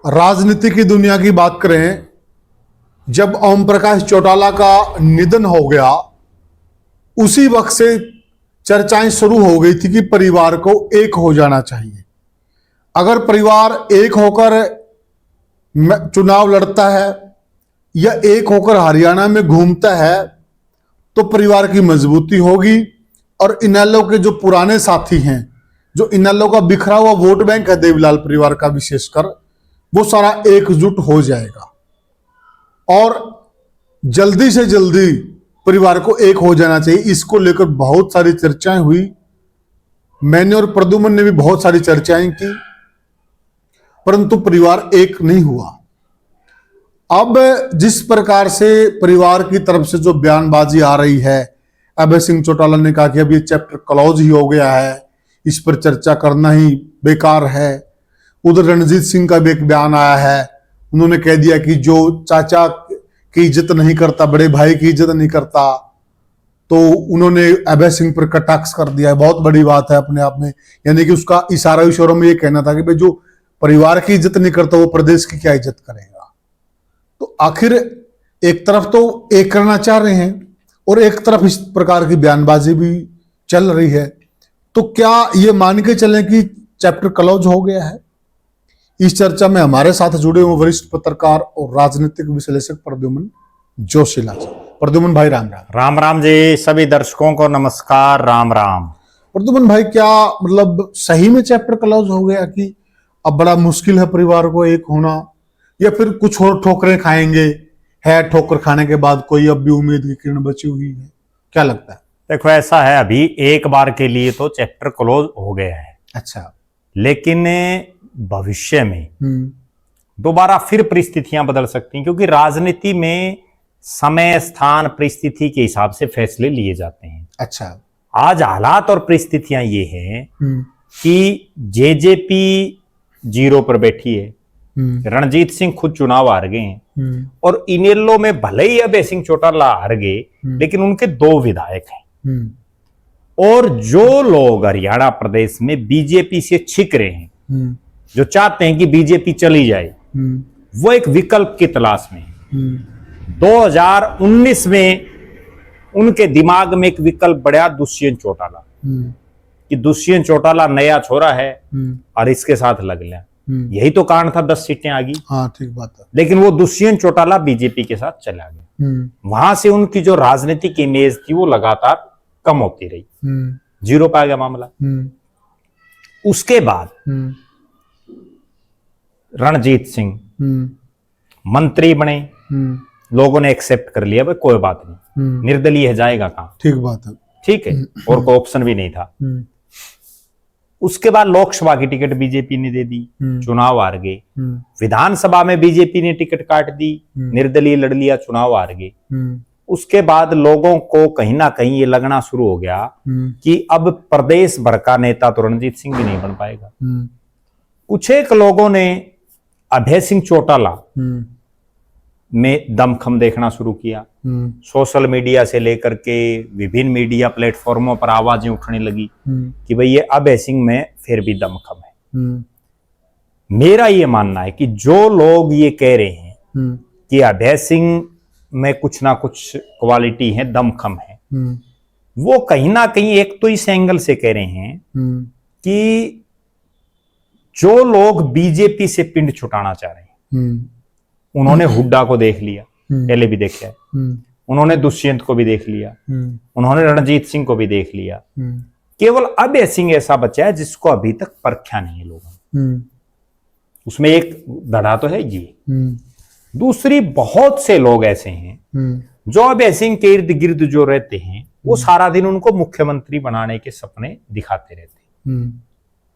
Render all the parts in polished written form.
राजनीति की दुनिया की बात करें, जब ओम प्रकाश चौटाला का निधन हो गया उसी वक्त से चर्चाएं शुरू हो गई थी कि परिवार को एक हो जाना चाहिए। अगर परिवार एक होकर चुनाव लड़ता है या एक होकर हरियाणा में घूमता है तो परिवार की मजबूती होगी और इनेलो के जो पुराने साथी हैं, जो इनेलो का बिखरा हुआ वोट बैंक है देवीलाल परिवार का विशेषकर, वो सारा एकजुट हो जाएगा और जल्दी से जल्दी परिवार को एक हो जाना चाहिए। इसको लेकर बहुत सारी चर्चाएं हुई, मैंने और प्रद्युमन ने भी बहुत सारी चर्चाएं की, परंतु परिवार एक नहीं हुआ। अब जिस प्रकार से परिवार की तरफ से जो बयानबाजी आ रही है, अभय सिंह चौटाला ने कहा कि अब ये चैप्टर क्लोज ही हो गया है, इस पर चर्चा करना ही बेकार है। उधर रणजीत सिंह का भी एक बयान आया है, उन्होंने कह दिया कि जो चाचा की इज्जत नहीं करता, बड़े भाई की इज्जत नहीं करता, तो उन्होंने अभय सिंह पर कटाक्ष कर दिया है। बहुत बड़ी बात है अपने आप में, यानी कि उसका इशारा इशारों में ये कहना था कि भाई जो परिवार की इज्जत नहीं करता वो प्रदेश की क्या इज्जत करेगा। तो आखिर एक तरफ तो एक करना चाह रहे हैं और एक तरफ इस प्रकार की बयानबाजी भी चल रही है, तो क्या ये मान के चलें कि चैप्टर क्लोज हो गया है? इस चर्चा में हमारे साथ जुड़े हुए वरिष्ठ पत्रकार और राजनीतिक विश्लेषक प्रद्युमन जोशीला जी। प्रद्युमन भाई राम राम। राम राम जी, सभी दर्शकों को नमस्कार, राम राम। प्रद्युमन भाई, क्या मतलब सही में चैप्टर क्लोज हो गया कि अब बड़ा मुश्किल है परिवार को एक होना, या फिर कुछ और ठोकरें खाएंगे है, ठोकर खाने के बाद कोई अब भी उम्मीद की किरण बची हुई है? क्या लगता है? देखो, ऐसा है, अभी एक बार के लिए तो चैप्टर क्लोज हो गया है। अच्छा, लेकिन भविष्य में दोबारा फिर परिस्थितियां बदल सकती हैं, क्योंकि राजनीति में समय, स्थान, परिस्थिति के हिसाब से फैसले लिए जाते हैं। अच्छा, आज हालात और परिस्थितियां ये हैं कि जेजेपी 0 पर बैठी है, रणजीत सिंह खुद चुनाव हार गए हैं और इनेलो में भले ही अभय सिंह चौटाला हार गए, लेकिन उनके 2 विधायक हैं। और जो लोग हरियाणा प्रदेश में बीजेपी से छिक रहे हैं, जो चाहते हैं कि बीजेपी चली जाए, वो एक विकल्प की तलाश में है। 2019 में उनके दिमाग में एक विकल्प बढ़ा दुष्यंत चौटाला, कि दुष्यंत चौटाला नया छोरा है और इसके साथ लग लें। यही तो कारण था 10 सीटें आ गई। हाँ, ठीक बात है। लेकिन वो दुष्यंत चौटाला बीजेपी के साथ चला गया। वहां से उनकी जो राजनीतिक इमेज थी वो लगातार कम होती रही, 0 पे आ गया मामला। उसके बाद रणजीत सिंह मंत्री बने, लोगों ने एक्सेप्ट कर लिया, भाई कोई बात नहीं, निर्दलीय है, जाएगा कहां। ठीक बात है, ठीक है, और कोई ऑप्शन भी नहीं था। उसके बाद लोकसभा की टिकट बीजेपी ने दे दी, चुनाव हार गए। विधानसभा में बीजेपी ने टिकट काट दी, निर्दलीय लड़ लिया, चुनाव हार गए। उसके बाद लोगों को कहीं ना कहीं ये लगना शुरू हो गया कि अब प्रदेश भर का नेता तो रणजीत सिंह भी नहीं बन पाएगा। कुछ एक लोगों ने अभय सिंह चौटाला में दमखम देखना शुरू किया। सोशल मीडिया से लेकर के विभिन्न मीडिया प्लेटफॉर्मों पर आवाजें उठने लगी कि भाई ये अभय सिंह में फिर भी दमखम है। मेरा ये मानना है कि जो लोग ये कह रहे हैं कि अभय सिंह में कुछ ना कुछ क्वालिटी है, दमखम है, वो कहीं ना कहीं एक तो इस एंगल से कह रहे हैं कि जो लोग बीजेपी से पिंड छुटाना चाह रहे हैं, उन्होंने हुड्डा को देख लिया, पहले भी देखा है, उन्होंने दुष्यंत को भी देख लिया, उन्होंने रणजीत सिंह को भी देख लिया। केवल अभय सिंह ऐसा बचा है जिसको अभी तक परखा नहीं है लोगों ने। उसमें एक धड़ा तो है ये। दूसरी, बहुत से लोग ऐसे हैं जो अभय सिंह के इर्द गिर्द जो रहते हैं, वो सारा दिन उनको मुख्यमंत्री बनाने के सपने दिखाते रहते हैं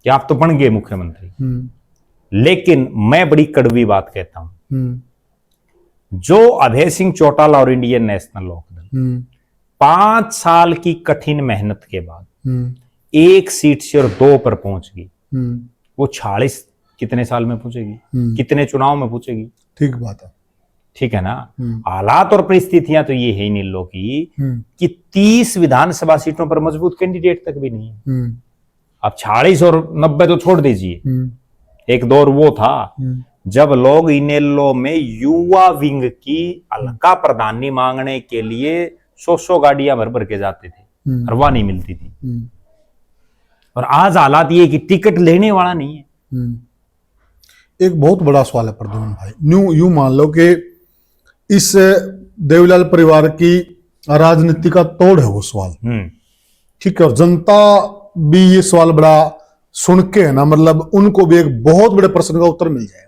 कि आप तो बन गए मुख्यमंत्री। लेकिन मैं बड़ी कड़वी बात कहता हूं, जो अभय सिंह चौटाला और इंडियन नेशनल लोकदल 5 साल की कठिन मेहनत के बाद 1 सीट से और 2 पर पहुंच गई, वो 46 कितने साल में पहुंचेगी, कितने चुनाव में पहुंचेगी? ठीक बात है, ठीक है ना। हालात और परिस्थितियां तो ये है इन इन लोगों की कि 30 विधानसभा सीटों पर मजबूत कैंडिडेट तक भी नहीं है। अब 46 और 90 तो छोड़ दीजिए, एक दौर वो था जब लोग इनेलो में युवा विंग की अलका प्रधानी मांगने के लिए 100 गाड़ियां भर भर के जाते थे, हरवा नहीं मिलती थी। और आज हालात ये कि टिकट लेने वाला नहीं है। एक बहुत बड़ा सवाल है प्रद्युम्न भाई, यूं मान लो कि इस देवीलाल परिवार की राजनीति का तोड़ है वो सवाल, ठीक है, और जनता भी ये सवाल बड़ा सुन के है ना, मतलब उनको भी एक बहुत बड़े प्रश्न का उत्तर मिल जाएगा।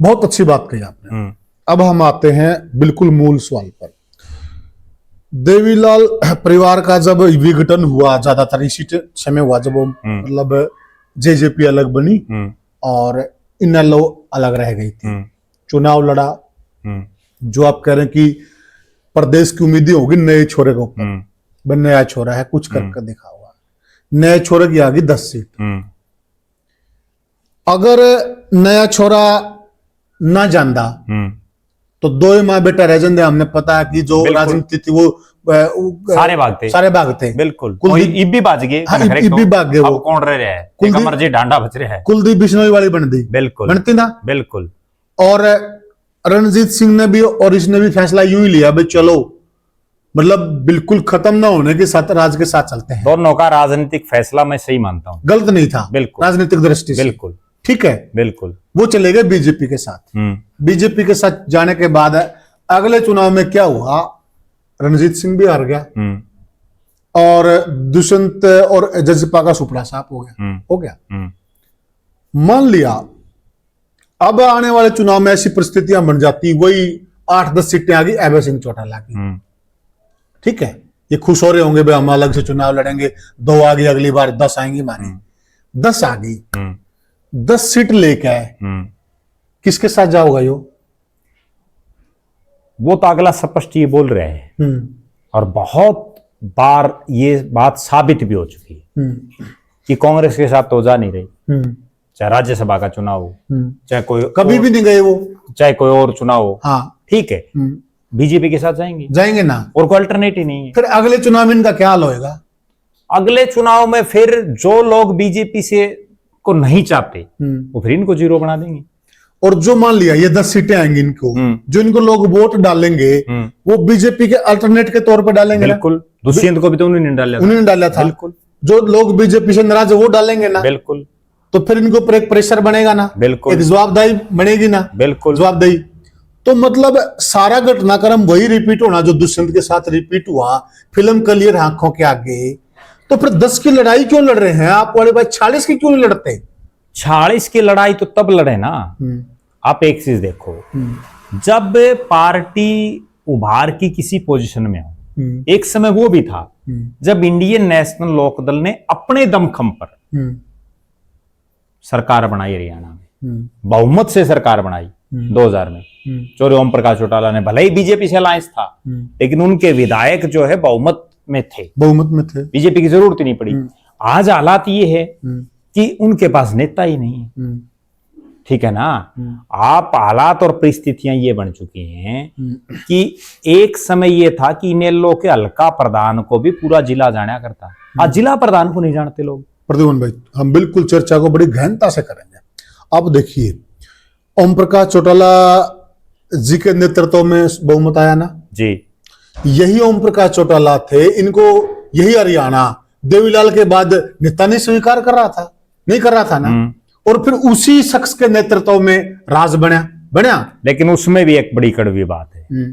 बहुत अच्छी बात कही आपने। अब हम आते हैं बिल्कुल मूल सवाल पर। देवीलाल परिवार का जब विघटन हुआ, ज्यादातर इसी समय हुआ जब वो मतलब जेजेपी अलग बनी और इनेलो अलग रह गई थी, चुनाव लड़ा। जो आप कह रहे हैं कि प्रदेश की उम्मीदें होगी नए छोरे के ऊपर, वह नया छोरा है, कुछ करके दिखा हुआ, नए छोरे की आ गई 10 सीट। अगर नया छोरा ना जानदा तो दो ही माँ बेटा रह जाते। हमने पता है कि जो राजनीति थी वो सारे भागते बिल्कुल, कुलदीप इब्बी बाज गए, हाँ, इब्बी भाग गए, वो कौन रह है, एक मर्जी डांडा बच रहा है, कुलदीप बिश्नोई वाली बन दी, बिल्कुल बनती ना, बिल्कुल। और रणजीत सिंह ने भी और इसने भी फैसला यूं ही लिया भाई चलो मतलब बिल्कुल खत्म ना होने के साथ राज के साथ चलते हैं। दोनों का राजनीतिक फैसला मैं सही मानता हूं, गलत नहीं था बिल्कुल, राजनीतिक दृष्टि से बिल्कुल ठीक है, बिल्कुल। वो चले गए बीजेपी के साथ। बीजेपी के साथ जाने के बाद अगले चुनाव में क्या हुआ, रणजीत सिंह भी हार गया और दुष्यंत और जजपा का सुपड़ा साफ हो गया। मान लिया अब आने वाले चुनाव में ऐसी परिस्थितियां बन जाती, वही 8-10 सीटें आ गई अभय सिंह चौटाला की, ठीक है, ये खुश हो रहे होंगे भाई हम अलग से चुनाव लड़ेंगे, 2 आ गई, अगली बार 10 आएंगी हमारी, 10 आ गई, 10 सीट लेके आए, किसके साथ जाओगा यो? वो तो अगला स्पष्ट ये बोल रहे हैं और बहुत बार ये बात साबित भी हो चुकी है कि कांग्रेस के साथ तो जा नहीं रही, चाहे राज्यसभा का चुनाव हो, चाहे कोई कभी भी नहीं गए वो, चाहे कोई और चुनाव हो, हाँ ठीक है, बीजेपी के साथ जाएंगे ना, और कोई अल्टरनेट ही नहीं है। फिर अगले चुनाव में इनका क्या हाल होएगा? अगले चुनाव में फिर जो लोग बीजेपी से को नहीं चाहते वो फिर इनको जीरो बना देंगे। और जो मान लिया ये 10 सीटें आएंगी इनको, जो इनको लोग वोट डालेंगे वो बीजेपी के अल्टरनेट के तौर पर डालेंगे। बिल्कुल, दुष्यंत को भी तो उन्होंने डाला था। बिल्कुल, जो लोग बीजेपी से नाराज है वो डालेंगे ना, बिल्कुल, तो फिर इनको ऊपर एक प्रेशर बनेगा ना, बिल्कुल, एक जवाबदारी बनेगी ना, बिल्कुल जवाबदेही। तो मतलब सारा घटनाक्रम वही रिपीट होना जो दुष्यंत के साथ रिपीट हुआ, फिल्म क्लियर आंखों के आगे। तो फिर 10 की लड़ाई क्यों लड़ रहे हैं आप वाले भाई, 40 की क्यों नहीं लड़ते? 40 की लड़ाई तो तब लड़े ना, आप एक चीज देखो, जब पार्टी उभार की किसी पोजीशन में हो, एक समय वो भी था जब इंडियन नेशनल लोकदल ने अपने दमखम पर सरकार बनाई हरियाणा में, बहुमत से सरकार बनाई 2000 में। चौधरी ओम प्रकाश चौटाला ने, भले ही बीजेपी से अलायंस था, लेकिन उनके विधायक जो है बहुमत में थे, बीजेपी की जरूरत ही नहीं पड़ी। आज हालात ये है कि उनके पास नेता ही नहीं है, ठीक है ना। आप हालात और परिस्थितियां ये बन चुकी हैं कि एक समय ये था कि इनेलो के हल्का प्रधान को भी पूरा जिला जाना करता, आज जिला प्रधान को नहीं जानते लोग। प्रद्युम्न भाई, हम बिल्कुल चर्चा को बड़ी गहनता से करेंगे। अब देखिए, ओम प्रकाश चौटाला जी के नेतृत्व में बहुमत आया ना जी, यही ओम प्रकाश चौटाला थे, इनको यही हरियाणा देवीलाल के बाद नेता नहीं स्वीकार कर रहा था, नहीं कर रहा था ना, और फिर उसी शख्स के नेतृत्व में राज बना। लेकिन उसमें भी एक बड़ी कड़वी बात है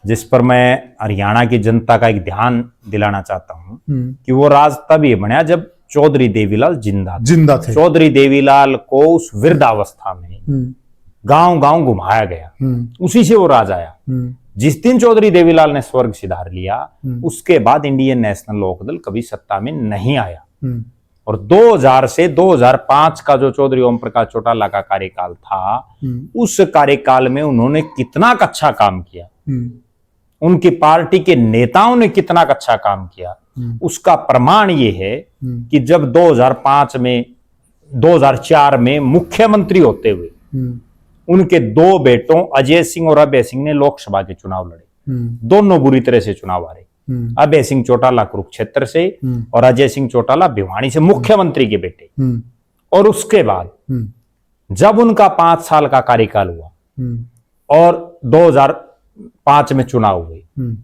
जिस पर मैं हरियाणा की जनता का एक ध्यान दिलाना चाहता हूं कि वो राज तभी बना जब चौधरी देवीलाल जिंदा थे। चौधरी देवीलाल को उस वृद्धावस्था में गांव गांव घुमाया गया, उसी से वो राज आया। जिस दिन चौधरी देवीलाल ने स्वर्ग सिधार लिया, उसके बाद इंडियन नेशनल लोकदल कभी सत्ता में नहीं आया। और 2000 से 2005 का जो चौधरी ओम प्रकाश चौटाला का कार्यकाल था, उस कार्यकाल में उन्होंने कितना अच्छा काम किया, उनकी पार्टी के नेताओं ने कितना अच्छा काम किया, उसका प्रमाण ये है कि जब 2005 में 2004 में मुख्यमंत्री होते हुए उनके 2 बेटों अजय सिंह और अभय सिंह ने लोकसभा के चुनाव लड़े, दोनों बुरी तरह से चुनाव हारे। अभय सिंह चौटाला कुरुक्षेत्र से और अजय सिंह चौटाला भिवानी से, मुख्यमंत्री के बेटे। और उसके बाद जब उनका 5 साल का कार्यकाल हुआ और 2005 में चुनाव हुए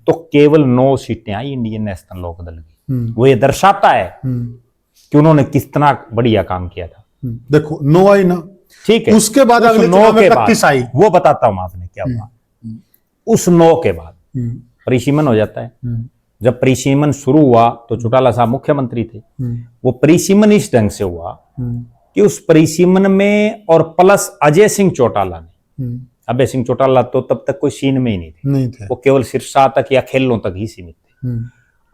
तो केवल 9 सीटें आई इंडियन नेशनल लोकदल की। वो ये दर्शाता है कि उन्होंने कितना बढ़िया काम किया था। देखो 9 आई ना, ठीक है, उसके बाद अगले 9 चुनाव में के 31 आई। वो बताता हूं आपने क्या हुआ। उस 9 के बाद परिसीमन हो जाता है। जब परिसीमन शुरू हुआ तो चौटाला साहब मुख्यमंत्री थे। वो परिसीमन इस ढंग से हुआ कि उस परिसीमन में और प्लस अजय सिंह चौटाला ने, अभय सिंह चौटाला तो तब तक कोई सीन में ही नहीं थे, वो केवल सिरसा तक या खेलों तक ही सीमित थे।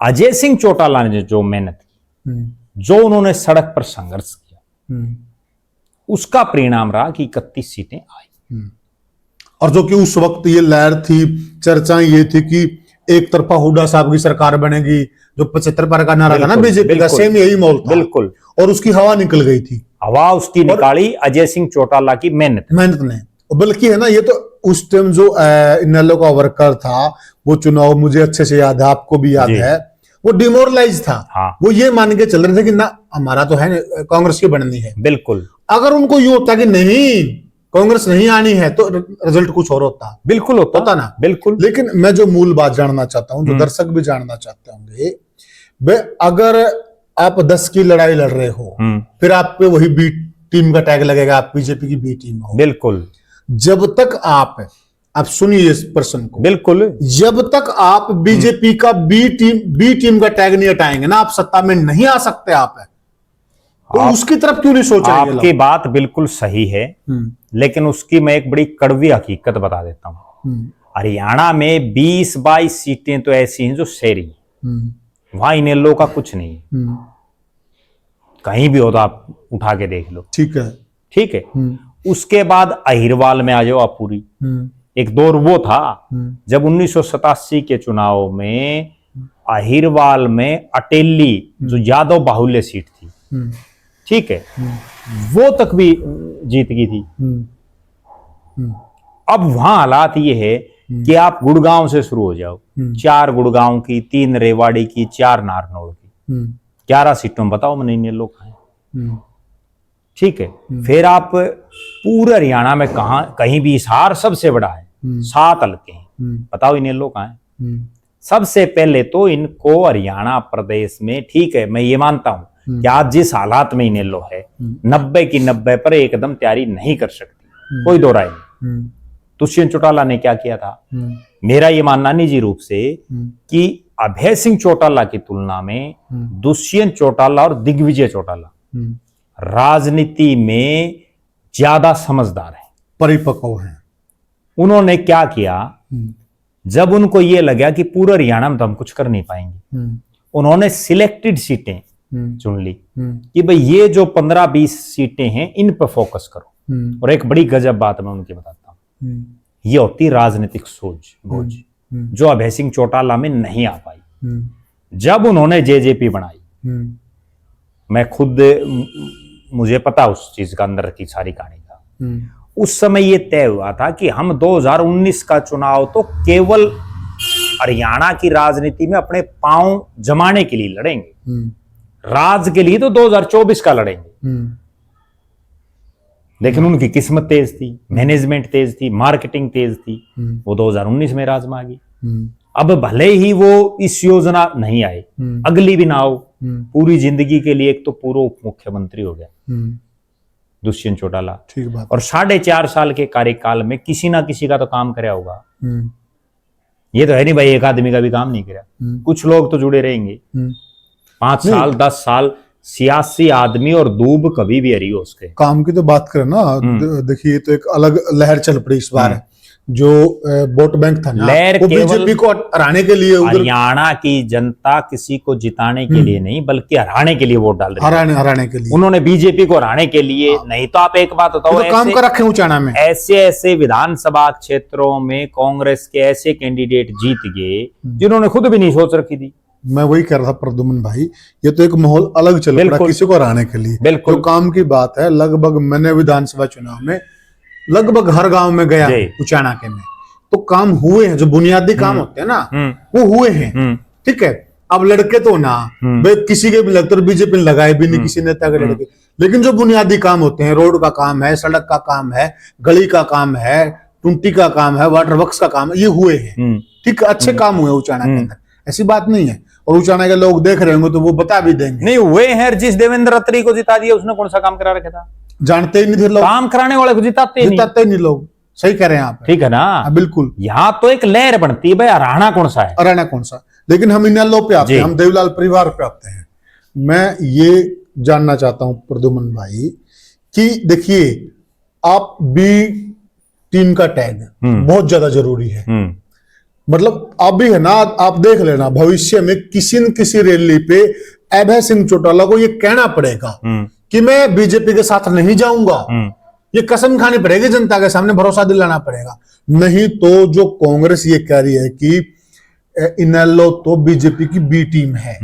अजय सिंह चौटाला ने जो मेहनत की, जो उन्होंने सड़क पर संघर्ष किया, उसका परिणाम रहा कि 31 सीटें आई। और जो कि उस वक्त ये लहर थी, चर्चाएं ये थी कि एक तरफा हुड्डा साहब की सरकार बनेगी, जो 75 पर का नारा था ना बीजेपी का, सेम यही माहौल था। बिल्कुल, और उसकी हवा निकल गई थी। हवा उसकी निकाली अजय सिंह चौटाला की मेहनत ने। बल्कि है ना, ये तो उस टाइम जो इनेलो का वर्कर था, वो चुनाव मुझे अच्छे से याद है, आपको भी याद है, वो डिमोरलाइज था। हाँ। वो ये मान के चल रहे थे कि ना हमारा तो है कांग्रेस की बननी है। बिल्कुल, अगर उनको ये होता कि नहीं कांग्रेस नहीं आनी है तो रिजल्ट कुछ और होता। बिल्कुल होता ना, बिल्कुल। लेकिन मैं जो मूल बात जानना चाहता हूं, जो दर्शक भी जानना चाहते होंगे, अगर आप 10 की लड़ाई लड़ रहे हो, फिर आप पे वही बी टीम का टैग लगेगा, आप बीजेपी की बी टीम हो। बिल्कुल, जब तक आप सुनिए इस पर्सन को, बिल्कुल, जब तक आप बीजेपी का बी टीम का टैग नहीं हटाएंगे ना, आप सत्ता में नहीं आ सकते। आप तो उसकी तरफ क्यों नहीं सोच रहे? आपकी बात बिल्कुल सही है, लेकिन उसकी मैं एक बड़ी कड़वी हकीकत बता देता हूं। हरियाणा में 20-22 सीटें तो ऐसी हैं जो शहरी, वहां इनेलो का कुछ नहीं है। कहीं भी हो तो आप उठा के देख लो। ठीक है। उसके बाद अहिरवाल में आ जाओ आप पूरी। एक दौर वो था जब 1987 के चुनाव में अहिरवाल में अटेली, जो यादव बाहुल्य सीट थी, ठीक है, वो तक भी जीत गई थी। अब वहां हालात ये है कि आप गुड़गांव से शुरू हो जाओ, 4 गुड़गांव की, 3 रेवाड़ी की, 4 नारनौल की, 11 सीटों में बताओ मैंने इन लोग खाए। ठीक है। फिर आप पूरे हरियाणा में कहीं भी हिसार सबसे बड़ा है, 7 हल्के हैं, बताओ इन लोग कहाँ हैं? सबसे पहले तो इनको हरियाणा प्रदेश में, ठीक है, मैं ये मानता हूं कि आज जिस हालात में इनेलो है 90 की 90 पर एकदम तैयारी नहीं कर सकती, कोई दो राय नहीं। दुष्यंत चौटाला ने क्या किया था? मेरा ये मानना निजी रूप से कि अभय सिंह चौटाला की तुलना में दुष्यंत चौटाला और दिग्विजय चौटाला राजनीति में ज्यादा समझदार है, परिपक्व है। उन्होंने क्या किया, जब उनको ये लगा कि पूरे हरियाणा में तो हम कुछ कर नहीं पाएंगे, उन्होंने सिलेक्टेड सीटें चुन ली कि भाई ये जो 15-20 सीटें हैं इन पर फोकस करो। और एक बड़ी गजब बात मैं उनकी बताता हूं, ये होती राजनीतिक सोच जो अभय सिंह चौटाला में नहीं आ पाई। जब उन्होंने जेजेपी बनाई, मैं खुद, मुझे पता उस चीज का अंदर की सारी कहानी का, उस समय ये तय हुआ था कि हम 2019 का चुनाव तो केवल हरियाणा की राजनीति में अपने पांव जमाने के लिए लड़ेंगे, राज के लिए तो 2024 का लड़ेंगे। लेकिन उनकी किस्मत तेज थी, मैनेजमेंट तेज थी, मार्केटिंग तेज थी, वो 2019 में राज में आ गई। अब भले ही वो इस योजना नहीं आए, अगली भी ना आओ, पूरी जिंदगी के लिए एक तो पूर्व उप मुख्यमंत्री हो गया दुष्यंत चौटाला, ठीक बात। और 4.5 साल के कार्यकाल में किसी ना किसी का तो काम कराया होगा। ये तो है नहीं भाई एक आदमी का भी काम नहीं कराया, कुछ लोग तो जुड़े रहेंगे। 5 साल 10 साल सियासी आदमी और दूब कभी भी हरी हो उसके काम की तो बात करें ना, देखिए तो एक अलग लहर चल पड़ी इस बार। जो वोट बैंक था ना, वो बीजेपी को हराने के लिए, हरियाणा की जनता किसी को जिताने के लिए नहीं बल्कि हराने के लिए वोट डाल रही है। हराने के लिए उन्होंने बीजेपी को हराने के लिए नहीं। तो आप एक बात बताओ, तो काम कर रखे उचाना में ऐसे विधानसभा क्षेत्रों में कांग्रेस के ऐसे कैंडिडेट जीत गए जिन्होंने खुद भी नहीं सोच रखी थी। मैं वही कह रहा था प्रद्युमन भाई, ये तो एक माहौल अलग चल रहा किसी को हराने के लिए। बिल्कुल, तो काम की बात है। लगभग मैंने विधानसभा चुनाव में लगभग हर गांव में गया उचाना के में, तो काम हुए हैं, जो बुनियादी काम होते हैं ना वो हुए हैं। ठीक है, अब लड़के तो ना वे किसी के भी लगते, बीजेपी ने लगाए भी नहीं किसी नेता के लड़के, लेकिन जो बुनियादी काम होते हैं, रोड का काम है, सड़क का काम है, गली का काम है, टुंटी का काम है, वाटर वर्क्स का काम है, ये हुए हैं। ठीक, अच्छे काम हुए उचाना के अंदर, ऐसी बात नहीं है। और उचाना के लोग देख रहे होंगे तो वो बता भी देंगे। नहीं हुए हैं, जिस देवेंद्र अत्री को जिता दिया उसने कौन सा काम करा रखा था? जानते ही नहीं थे लोग, काम कराने वाले को जिताते नहीं लोग। सही कह रहे हैं आप, ठीक है ना? बिल्कुल। यहाँ तो एक लहर बनती है भाई, हरियाणा कौन सा है, हरियाणा कौन सा। लेकिन हम इनेलो पे आते हैं, हम देवीलाल परिवार पे आते हैं। मैं ये जानना चाहता हूं प्रद्युमन भाई कि देखिए, आप बी टीम का टैग बहुत ज्यादा जरूरी है। मतलब अभी है ना, आप देख लेना भविष्य में किसी न किसी रैली पे अभय सिंह चौटाला को ये कहना पड़ेगा कि मैं बीजेपी के साथ नहीं जाऊंगा। ये कसम खानी पड़ेगी जनता के सामने, भरोसा दिलाना पड़ेगा। नहीं तो जो कांग्रेस ये कह रही है कि इनेलो तो बीजेपी की बी टीम है,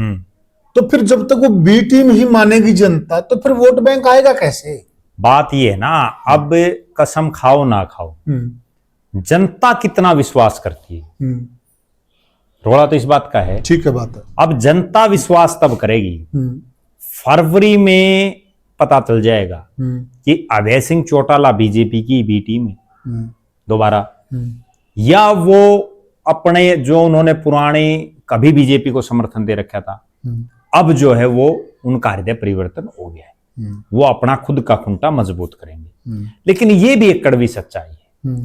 तो फिर जब तक वो बी टीम ही मानेगी जनता, तो फिर वोट बैंक आएगा कैसे? बात ये है ना, अब कसम खाओ ना खाओ, जनता कितना विश्वास करती है, रोड़ा तो इस बात का है। ठीक है, बात है। अब जनता विश्वास तब करेगी, फरवरी में पता चल जाएगा कि अभय सिंह चौटाला बीजेपी की बी टीम है दोबारा, या वो अपने जो उन्होंने पुराने कभी बीजेपी को समर्थन दे रखा था, अब जो है वो उनका हृदय परिवर्तन हो गया है, वो अपना खुद का खुंटा मजबूत करेंगे। लेकिन ये भी एक कड़वी सच्चाई है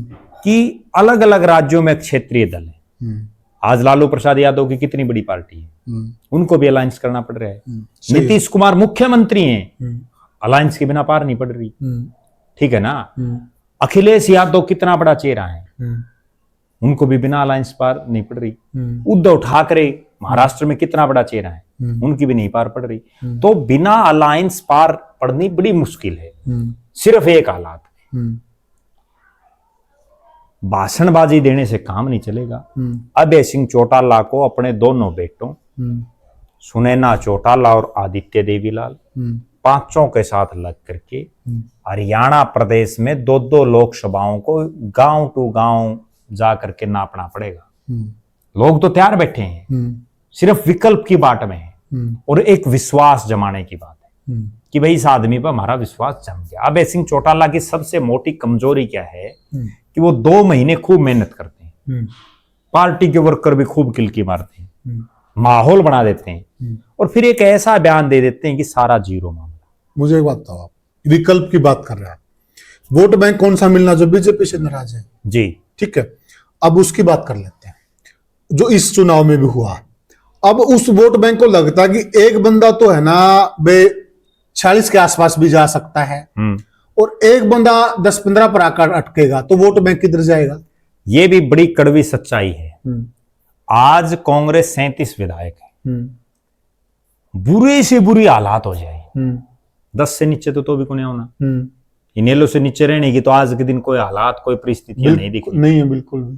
कि अलग अलग राज्यों में क्षेत्रीय दल है। आज लालू प्रसाद यादव की कितनी बड़ी पार्टी है, उनको भी अलायंस करना पड़ रहा है। नीतीश कुमार मुख्यमंत्री हैं, अलायंस के बिना पार नहीं पड़ रही, ठीक है ना? अखिलेश यादव कितना बड़ा चेहरा है, उनको भी बिना अलायंस पार नहीं पड़ रही। उद्धव ठाकरे महाराष्ट्र में कितना बड़ा चेहरा है, उनकी भी नहीं पार पड़ रही। तो बिना अलायंस पार पड़नी बड़ी मुश्किल है। सिर्फ एक हालात में भाषणबाजी देने से काम नहीं चलेगा। अभय सिंह चौटाला को अपने दोनों बेटों सुनैना चौटाला और आदित्य देवीलाल पांचों के साथ लग करके हरियाणा प्रदेश में 2-2 लोकसभाओं को गांव टू गांव जा करके नापना पड़ेगा। लोग तो तैयार बैठे हैं, सिर्फ विकल्प की बाट में है और एक विश्वास जमाने की बात है कि भाई इस आदमी पर हमारा विश्वास जम गया। अभय सिंह चौटाला की सबसे मोटी कमजोरी क्या है कि वो 2 महीने खूब मेहनत करते हैं, पार्टी के वर्कर भी खूब किलकी मारते हैं, माहौल बना देते हैं और फिर एक ऐसा बयान दे देते हैं कि सारा जीरो मामला। मुझे एक बात बताओ, आप विकल्प की बात कर रहे हैं, वोट बैंक कौन सा मिलना जो बीजेपी से नाराज है जी, ठीक है। अब उसकी बात कर लेते हैं जो इस चुनाव में भी हुआ। अब उस वोट बैंक को लगता है कि एक बंदा तो है ना बे 40 के आसपास भी जा सकता है और एक बंदा 10-15 पर आकर अटकेगा, तो वोट बैंक किधर जाएगा? ये भी बड़ी कड़वी सच्चाई है। आज कांग्रेस 37 विधायक है, बुरे से बुरी हालात हो जाए 10 से नीचे तो भी को नहीं होना, इनेलो से नीचे रहने की तो आज के दिन कोई हालात कोई परिस्थितियां नहीं दिख रही, नहीं है बिल्कुल।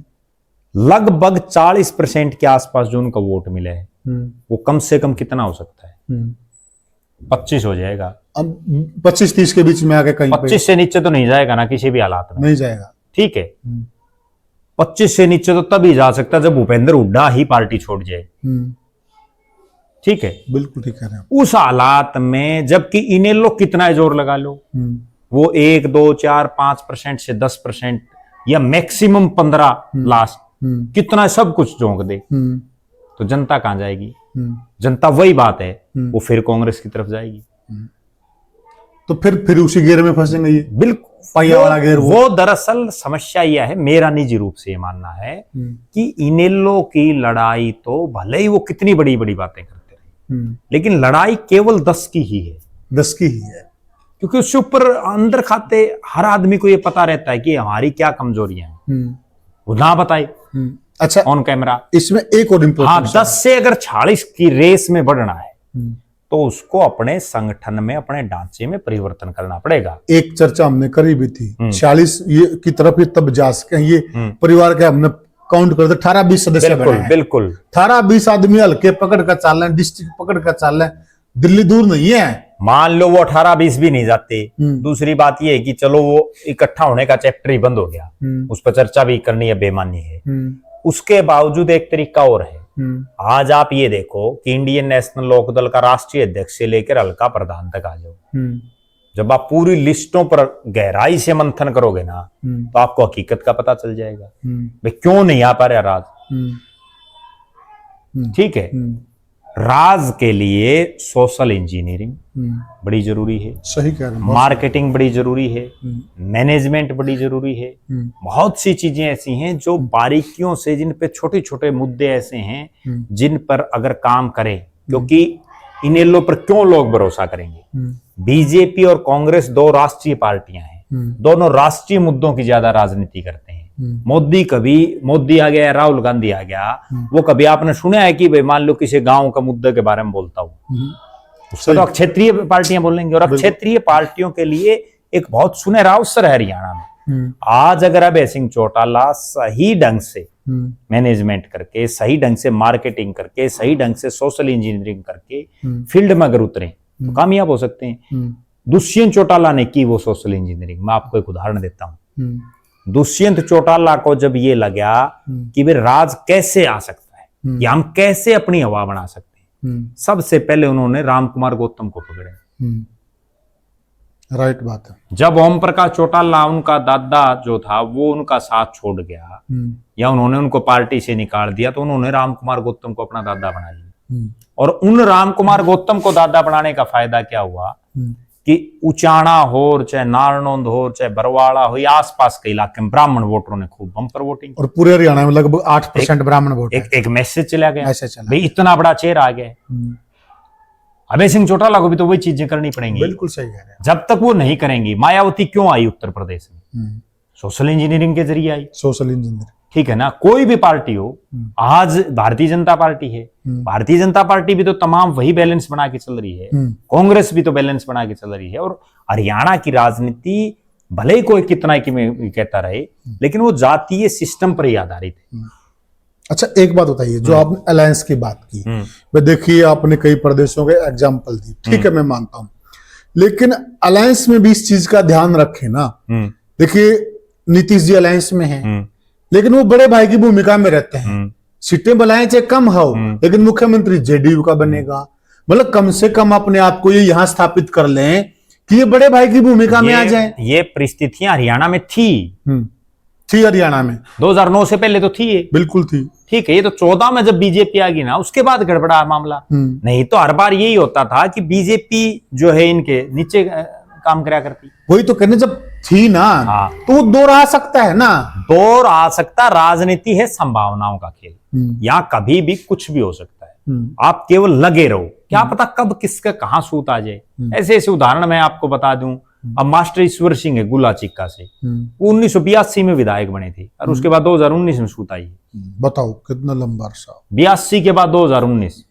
लगभग 40% के आसपास जो उनका वोट मिला है वो कम से कम कितना हो सकता है? 25 हो जाएगा। अब 25-30 के बीच में आके कहीं 25 से नीचे तो नहीं जाएगा ना, किसी भी हालात में नहीं जाएगा, ठीक है। 25 से नीचे तो तभी जा सकता जब भूपेंद्र हुड्डा ही पार्टी छोड़ जाए, ठीक है, बिल्कुल ठीक कह रहे हैं। उस हालात में जबकि इनेलो कितना जोर लगा लो, वो 1, 2, 4, 5% से 10% या मैक्सिमम 15 लास्ट कितना सब कुछ झोंक दे, तो जनता कहां जाएगी? जनता वही बात है, वो फिर कांग्रेस की तरफ जाएगी, तो फिर उसी घेर में फंसेंगे ये, बिल्कुल पहिया वाला घेर। वो दरअसल समस्या यह है, मेरा निजी रूप से ये मानना है कि इनेलो की लड़ाई तो भले ही वो कितनी बड़ी बड़ी बातें करते रहे, लेकिन लड़ाई केवल 10 की ही है, 10 की ही है, क्योंकि उससे ऊपर अंदर खाते हर आदमी को ये पता रहता है कि हमारी क्या कमजोरियां हैं, वो ना बताए अच्छा ऑन कैमरा। इसमें एक और इम्पोर्टेंट, 10 से अगर 40 की रेस में बढ़ना है तो उसको अपने संगठन में अपने ढांचे में परिवर्तन करना पड़ेगा। एक चर्चा हमने करी भी थी, 40 की तरफ ही तब जा सके, ये परिवार के हमने काउंट कर दे 18-20 सदस्य बने हैं, बिल्कुल 18-20 आदमी हल्के पकड़ कर चाल रहे हैं, डिस्ट्रिक्ट पकड़ कर चाल रहे हैं, दिल्ली दूर नहीं है। मान लो वो 18-20 भी नहीं जाते, दूसरी बात ये है कि चलो वो इकट्ठा होने का चैप्टर ही बंद हो गया, उस पर चर्चा भी करनी है बेमानी है। उसके बावजूद एक तरीका और है आज आप ये देखो कि इंडियन नेशनल लोकदल का राष्ट्रीय अध्यक्ष से लेकर हल्का प्रधान तक आ जाओ, जब आप पूरी लिस्टों पर गहराई से मंथन करोगे ना तो आपको हकीकत का पता चल जाएगा भाई क्यों नहीं आ पा रहा राज। ठीक है, राज के लिए सोशल इंजीनियरिंग बड़ी जरूरी है, सही कह रहे हैं, मार्केटिंग बड़ी जरूरी है, मैनेजमेंट बड़ी जरूरी है। बहुत सी चीजें ऐसी हैं जो बारीकियों से, जिन पे छोटे छोटे मुद्दे ऐसे हैं जिन पर अगर काम करें, क्योंकि इनेलो पर क्यों लोग भरोसा करेंगे। बीजेपी और कांग्रेस दो राष्ट्रीय पार्टियां हैं, दोनों राष्ट्रीय मुद्दों की ज्यादा राजनीति करते हैं। मोदी आ गया, राहुल गांधी आ गया, वो कभी आपने सुना है कि भाई मान लो किसी गांव का मुद्दे के बारे में बोलता हूं, उसको तो क्षेत्रीय पार्टियां बोलेंगे। और क्षेत्रीय पार्टियों के लिए एक बहुत सुनहरा अवसर है हरियाणा में। आज अगर अभय सिंह चौटाला सही ढंग से मैनेजमेंट करके, सही ढंग से मार्केटिंग करके, सही ढंग से सोशल इंजीनियरिंग करके फील्ड में अगर उतरे तो कामयाब हो सकते हैं। दुष्यंत चौटाला ने की वो सोशल इंजीनियरिंग। मैं आपको एक उदाहरण देता हूं। दुष्यंत चौटाला को जब ये लगा कि वे राज कैसे आ सकता है या हम कैसे अपनी हवा बना सकते हैं, सबसे पहले उन्होंने राम कुमार गौतम को पकड़े। राइट बात है। जब ओम प्रकाश चौटाला, उनका दादा जो था, वो उनका साथ छोड़ गया या उन्होंने उनको पार्टी से निकाल दिया, तो उन्होंने राम कुमार गौतम को अपना दादा बना लिया। और उन राम कुमार गौतम को दादा बनाने का फायदा क्या हुआ कि उचाणा हो, चाहे नारनौंद हो, चाहे बरवाड़ा हो, या आसपास के इलाके में ब्राह्मण वोटरों ने खूब बम्पर वोटिंग, और पूरे हरियाणा में लगभग 8% ब्राह्मण वोट। एक मैसेज चला गया, भाई इतना बड़ा चेहरा आ गया। अभय सिंह चौटाला को भी तो वही चीजें करनी पड़ेंगी। बिल्कुल सही कह रहे हैं। जब तक वो नहीं करेंगी, मायावती क्यों आई उत्तर प्रदेश में? सोशल इंजीनियरिंग के जरिए आई। सोशल इंजीनियरिंग, ठीक है ना। कोई भी पार्टी हो, आज भारतीय जनता पार्टी है, भारतीय जनता पार्टी भी तो तमाम वही बैलेंस बना के चल रही है, कांग्रेस भी तो बैलेंस बना के चल रही है। और हरियाणा की राजनीति भले ही कोई कितना कि में कहता रहे, लेकिन वो जातीय सिस्टम पर ही आधारित है। अच्छा, एक बात बताइए, जो आपने अलायंस की बात की, मैं देखिए आपने कई प्रदेशों के एग्जाम्पल दी, ठीक है, मैं मानता हूं, लेकिन अलायंस में भी इस चीज का ध्यान रखें ना। देखिए नीतीश जी अलायंस में हैं, लेकिन वो बड़े भाई की भूमिका में रहते हैं। सीटें बनाए चाहे कम हो, लेकिन मुख्यमंत्री जेडीयू का बनेगा। मतलब कम से कम अपने आप को ये यहाँ स्थापित कर लें कि ये बड़े भाई की भूमिका में आ जाए। ये परिस्थितियां हरियाणा में थी हरियाणा में 2009 से पहले तो थी ये, बिल्कुल थी। ठीक है, ये तो 14 में जब बीजेपी आ गई ना, उसके बाद गड़बड़ा मामला। नहीं तो हर बार यही होता था कि बीजेपी जो है इनके नीचे काम करा करती। वही तो कहने, जब थी ना तो वो दौर आ सकता है ना, दौर आ सकता। राजनीति है संभावनाओं का खेल, यहाँ कभी भी कुछ भी हो सकता है। आप केवल लगे रहो, क्या पता कब किसका कहां सूत आ जाए। ऐसे ऐसे उदाहरण मैं आपको बता दूं। अब मास्टर ईश्वर सिंह है गुला चिक्का से, वो 1982 में विधायक बने थे और उसके बाद 2019 में सूत आई। बताओ कितना लंबा अरसा। 82 के बाद 2019।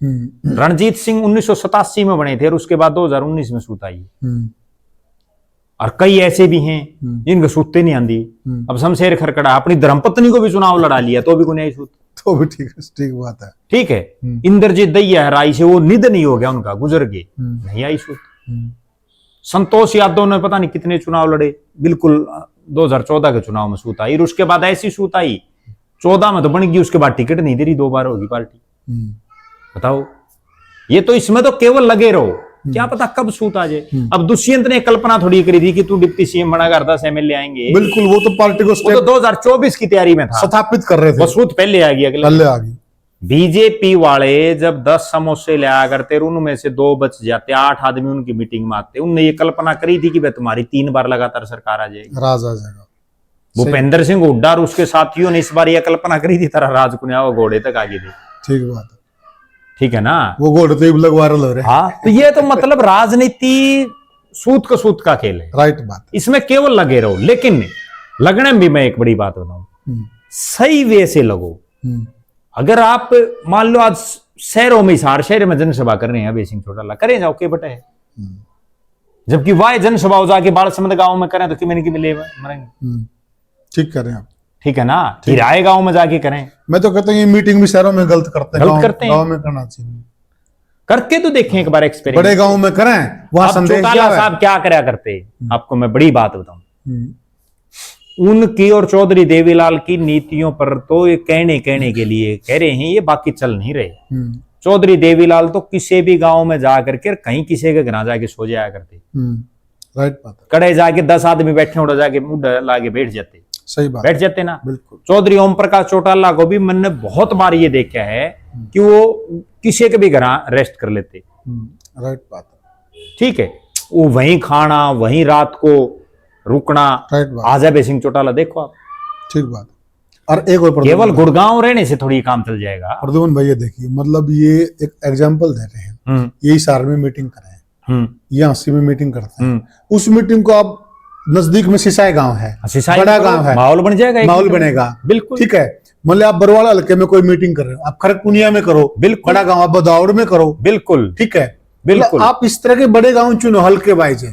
रणजीत सिंह 1987 में बने थे और उसके बाद 2019 में सूत आई। और कई ऐसे भी हैं जिनके सूते नहीं आंदी। अब शमशेर खरकड़ा अपनी धर्मपत्नी को भी चुनाव लड़ा लिया तो भी को नहीं सूत। तो भी ठीक बात है, ठीक है। इंद्रजीत दैया राय से वो निधन नहीं हो गया उनका, गुजर गए, नहीं आई सूत। संतोष यादव ने पता नहीं कितने चुनाव लड़े, बिल्कुल 2014 के चुनाव में सूत आई। और उसके बाद ऐसी सूत आई 14 में तो बन गई, उसके बाद टिकट नहीं दे रही, 2 बार होगी पार्टी। बताओ, ये तो इसमें तो केवल लगे रहो, क्या पता कब सूत आ जाए। अब दुष्यंत ने कल्पना थोड़ी करी थी कि तू डिप्टी सीएम बना कर 10 MLA आएंगे। बिल्कुल, वो तो पार्टी को तो 2024 की तैयारी में था, स्थापित कर रहे थे। वो सूत पहले आ गई, पहले आ गई। बीजेपी वाले जब 10 समोसे ले आया करते, उनमें से 2 बच जाते, 8 आदमी उनकी मीटिंग में आते। उनने ये कल्पना करी थी कि भाई तुम्हारी 3 बार लगातार सरकार आ जाएगी, राज आ जाएगा। भूपेंद्र सिंह हुड्डा और उसके साथियों ने इस बार यह कल्पना करी थी, तरह राज कुनिया वो घोड़े तक आगे थे। ठीक बात है, ठीक है ना। वो घोड़े तो लगवा वायरल हो रहे। हाँ, तो ये तो मतलब राजनीति सूत का खेल है। राइट बात, इसमें केवल लगे रहो। लेकिन लगने में भी मैं एक बड़ी बात बताऊं, सही वे से लगो। अगर आप मान लो आज शहरों में, हिसार शहर में जनसभा कर रहे हैं अभय सिंह चौटाला, करें जाओ के बटे है, जबकि वह जनसभा हो जाके बालसमंद गांव में करें तो कि मैंने कि मिले मरेंगे। ठीक करें आप, ठीक है ना। किराए गांव में जाके करें। मैं तो कहता हूँ ये मीटिंग भी शहरों में गलत करते हैं, गांव में करना चाहिए। करके तो देखें एक बार एक्सपेरिमेंट, बड़े गांव में करें, वहां संदेश चौटाला साहब क्या करा करते। आपको मैं बड़ी बात बताऊं, उनकी और चौधरी देवीलाल की नीतियों पर तो ये कहने के लिए कह रहे हैं, ये बाकी चल नहीं रहे। चौधरी देवीलाल तो किसी भी गांव में जाकर के कहीं किसी के घर जाके सो जाया करते। राइट बात है। कड़े जाके 10 आदमी बैठे उड़ा जाके मुंह लाके बैठ जाते। सही बात, बैठ जाते ना। बिल्कुल। चौधरी ओम प्रकाश चौटाला को भी मैंने बहुत बार ये देखा है कि वो किसी के भी घर रेस्ट कर लेते। राइट बात है। ठीक है, वो वहीं खाना, वहीं रात को रुकना। राइट बात। आजम सिंह चौटाला देखो आप। ठीक बात। और एक और केवल गुड़गांव रहने से थोड़ी काम चल जाएगा। प्रद्युमन भाई ये देखिए, मतलब ये एक एग्जांपल दे रहे हैं, ये इसार में मीटिंग कर रहे हैं, ये अस्सी में मीटिंग करते हैं, उस मीटिंग को आप नजदीक में सिसाई गांव है, बड़ा गांव है, माहौल बन जाएगा, माहौल बनेगा। बिल्कुल ठीक है। मान लो आप बरवाड़ा हल्के में कोई मीटिंग कर रहे हो, आप खड़गपुनिया में करो, बिल्कुल। बड़ा गांव आप बदाऊड़ में करो, बिल्कुल। ठीक है, बिल्कुल। आप इस तरह के बड़े गांव चुनो, हल्के वाइज,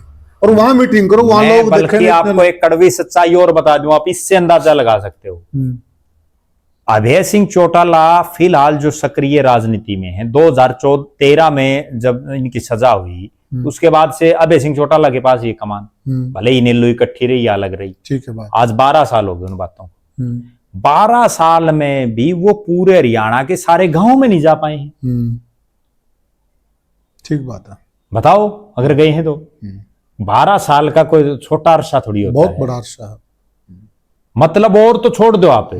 और वहां मीटिंग करो, वहां लोग बल्कि आपको एक कड़वी सच्चाई और बता दूं, आप इससे अंदाजा लगा सकते हो। अभय सिंह चौटाला फिलहाल जो सक्रिय राजनीति में है, 2013 में जब इनकी सजा हुई उसके बाद से अभय सिंह चौटाला के पास ये कमान, भले ही नीलू इकट्ठी रही या अलग रही, ठीक है बात। आज 12 साल हो गए उन बातों को। 12 साल में भी वो पूरे हरियाणा के सारे गांव में नहीं जा पाए हैं। ठीक बात है। बताओ, अगर गए हैं तो 12 साल का कोई छोटा अरसा थोड़ी होता है, बहुत बड़ा अरसा है। मतलब और तो छोड़ दो आप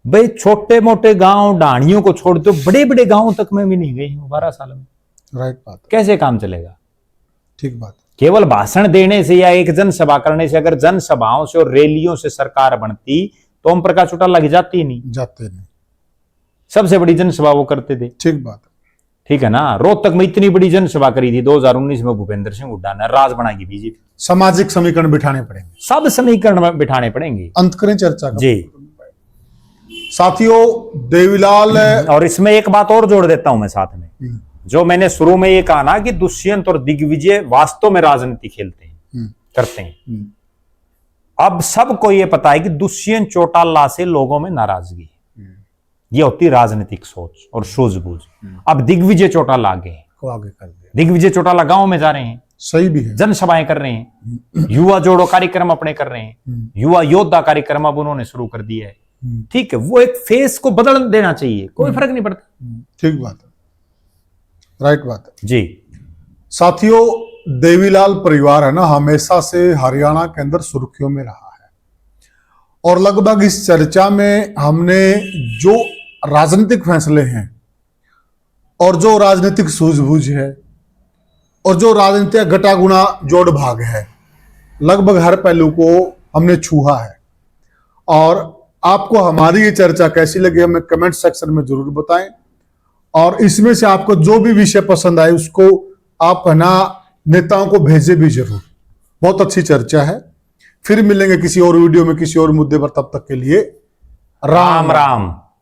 भाई, छोटे मोटे गांव ढाणियों को छोड़ दो, बड़े बड़े गांव तक में भी नहीं गए 12 साल में। राइट बात। कैसे काम चलेगा? ठीक बात। केवल भाषण देने से या एक जनसभा करने से, अगर जनसभाओं से और रैलियों से सरकार बनती तो ओम प्रकाश चौटाला की जाती ही नहीं, जाते नहीं। सबसे बड़ी जनसभा वो करते थे। ठीक बात। ठीक है ना। रोहतक में इतनी बड़ी जनसभा करी थी 2019 में भूपेंद्र सिंह हुड्डा ने, राज बनाएगी बीजेपी। सामाजिक समीकरण बिठाने पड़ेंगे, सब समीकरण बिठाने पड़ेंगे। अंत करें चर्चा का। जी साथियों, देवीलाल, और इसमें एक बात और जोड़ देता हूं मैं साथ में, जो मैंने शुरू में ये कहा ना कि दुष्यंत और दिग्विजय वास्तव में राजनीति खेलते हैं, करते हैं। अब सबको ये पता है कि दुष्यंत चौटाला से लोगों में नाराजगी है, ये होती राजनीतिक सोच और सूझबूझ। अब दिग्विजय चौटाला आगे कर दिया। दिग्विजय चौटाला गांव में जा रहे हैं, सही भी है, जनसभाएं कर रहे हैं, युवा जोड़ो कार्यक्रम अपने कर रहे हैं, युवा योद्धा कार्यक्रम अब उन्होंने शुरू कर दिया है। ठीक है, वो एक फेस को बदल देना चाहिए, कोई फर्क नहीं पड़ता। ठीक बात है, राइट बात है जी। साथियों, देवीलाल परिवार है ना, हमेशा से हरियाणा के अंदर सुर्खियों में रहा है, और लगभग इस चर्चा में हमने जो राजनीतिक फैसले हैं और जो राजनीतिक सूझबूझ है और जो राजनीतिक घटागुणा जोड़ भाग है, लगभग हर पहलू को हमने छुआ है। और आपको हमारी ये चर्चा कैसी लगी हमें कमेंट सेक्शन में जरूर बताएं, और इसमें से आपको जो भी विषय पसंद आए उसको आप है ना नेताओं को भेजे भी जरूर। बहुत अच्छी चर्चा है। फिर मिलेंगे किसी और वीडियो में किसी और मुद्दे पर, तब तक के लिए राम राम।